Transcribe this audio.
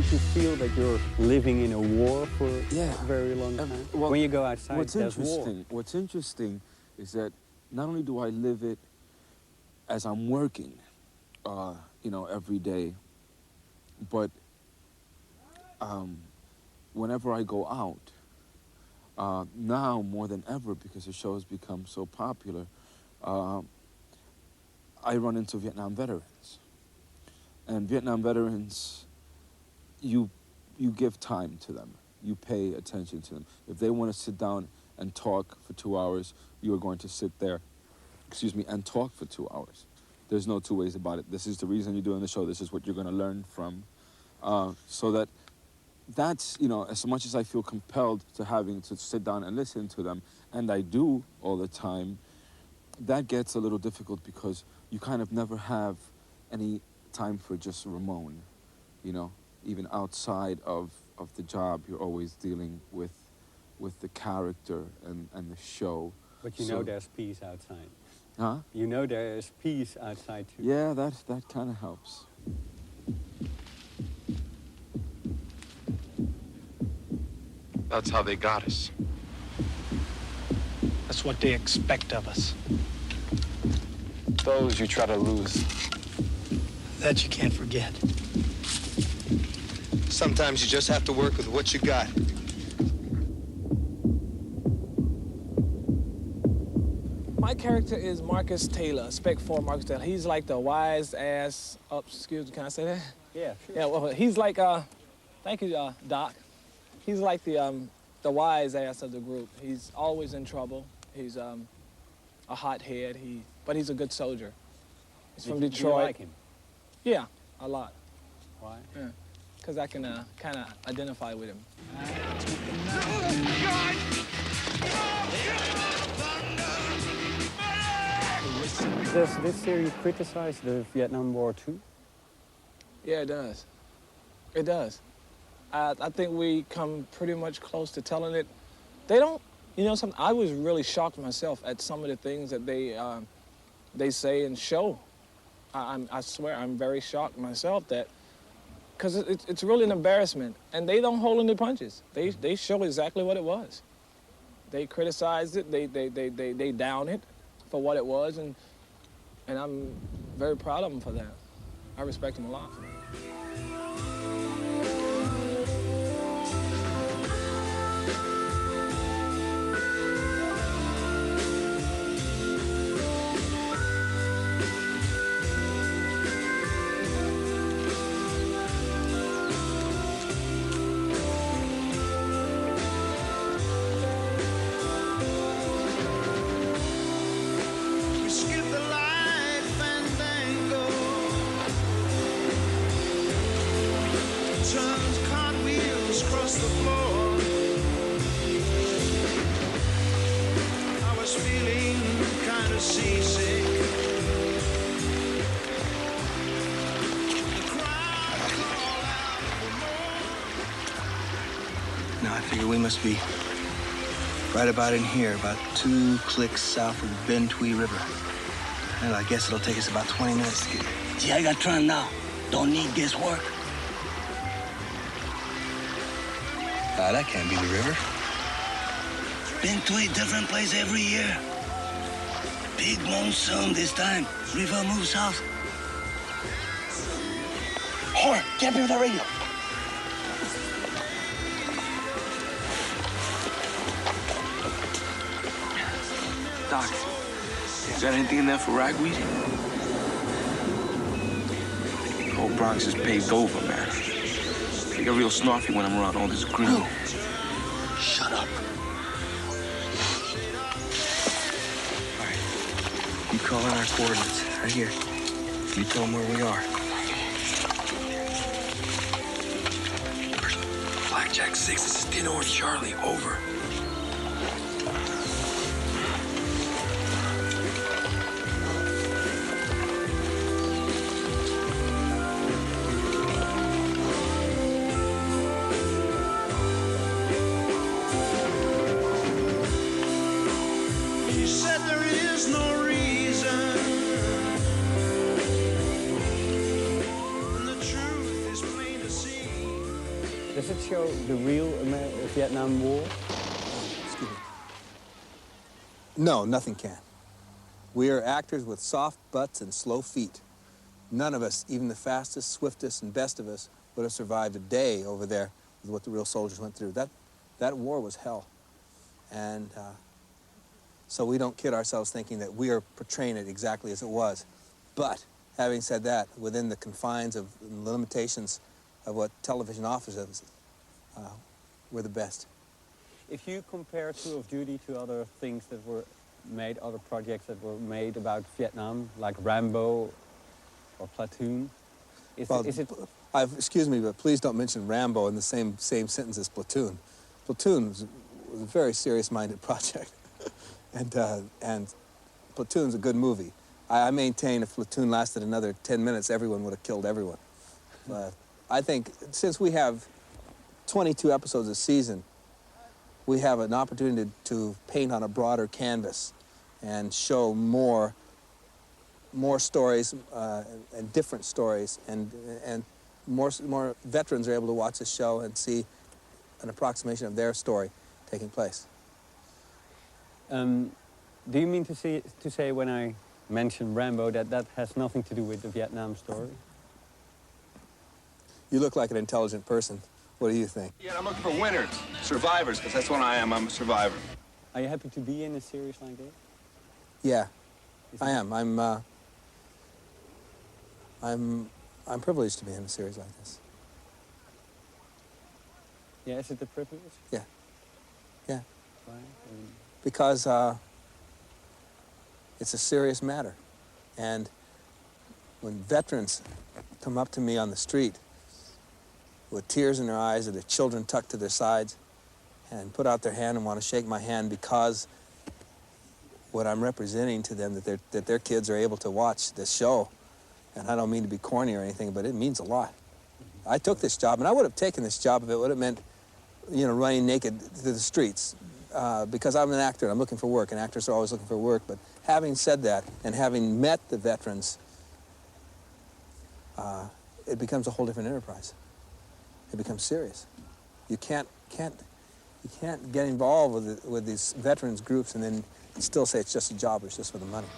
Don't you feel that you're living in a war for Yeah. a very long time? Well, When you go outside, there's war. What's interesting is that not only do I live it as I'm working, every day, but whenever I go out, now more than ever, because the show has become so popular, I run into Vietnam veterans. And Vietnam veterans, you give time to them. You pay attention to them. If they want to sit down and talk for 2 hours, you are going to sit there, and talk for 2 hours. There's no two ways about it. This is the reason you're doing the show. This is what you're going to learn from. So that's, as much as I feel compelled to having to sit down and listen to them, and I do all the time, that gets a little difficult because you kind of never have any time for just Ramon, even outside of the job, you're always dealing with the character and the show. But you know there's peace outside. Huh? You know there's peace outside too. Yeah, that kind of helps. That's how they got us. That's what they expect of us. Those you try to lose. That you can't forget. Sometimes you just have to work with what you got. My character is Marcus Taylor, Spec 4 Marcus Taylor. He's like the wise ass, excuse me, can I say that? Yeah, sure. Yeah, well, he's like, thank you, Doc. He's like the wise ass of the group. He's always in trouble. He's a hothead, but he's a good soldier. He's from Detroit. Do you like him? Yeah, a lot. Why? Yeah, because I can kind of identify with him. Does this series criticize the Vietnam War too? Yeah, it does. It does. I think we come pretty much close to telling it. They don't, I was really shocked myself at some of the things that they say and show. I swear, I'm very shocked myself because it's really an embarrassment, and they don't hold any punches. They show exactly what it was. They criticized it, they down it for what it was, and I'm very proud of them for that. I respect them a lot for that. Now I figure we must be right about in here, about 2 clicks south of the Ben Thuy River. Well, I guess it'll take us about 20 minutes to get there. See, I got trying now. Don't need guesswork. That can't be the river. Been to a different place every year. Big monsoon this time. River moves south. Horn, get me with the radio. Doc, you got anything in there for ragweed? The whole Bronx is paved over, man. I get real snarky when I'm around all this green. No. Shut up. All right. You call in our coordinates, right here. You tell them where we are. Blackjack 6, this is Tin Orange Charlie, over. Does it show the real Vietnam War? Excuse me. No, nothing can. We are actors with soft butts and slow feet. None of us, even the fastest, swiftest, and best of us, would have survived a day over there with what the real soldiers went through. That war was hell. And so we don't kid ourselves thinking that we are portraying it exactly as it was. But having said that, within the confines of the limitations of what television offers us, we're the best. If you compare Tour of Duty to other things that were made, other projects that were made about Vietnam, like Rambo or Platoon, is it... Excuse me, but please don't mention Rambo in the same sentence as Platoon. Platoon was a very serious-minded project, and Platoon's a good movie. I maintain if Platoon lasted another 10 minutes, everyone would have killed everyone. But I think since we have 22 episodes a season, we have an opportunity to paint on a broader canvas and show more stories and different stories, and more veterans are able to watch the show and see an approximation of their story taking place. Do you mean to say when I mention Rambo that has nothing to do with the Vietnam story? You look like an intelligent person. What do you think? Yeah, I'm looking for winners, survivors, because that's what I am. I'm a survivor. Are you happy to be in a series like this? Yeah, I am. I'm privileged to be in a series like this. Yeah, is it a privilege? Yeah. Yeah. Why? Because it's a serious matter. And when veterans come up to me on the street with tears in their eyes or their children tucked to their sides and put out their hand and want to shake my hand because what I'm representing to them, that their kids are able to watch this show, and I don't mean to be corny or anything, but it means a lot. I took this job, and I would have taken this job if it would have meant, running naked through the streets, because I'm an actor and I'm looking for work, and actors are always looking for work. But having said that, and having met the veterans, it becomes a whole different enterprise. It becomes serious. You can't get involved with these veterans groups and then still say it's just a job, or it's just for the money.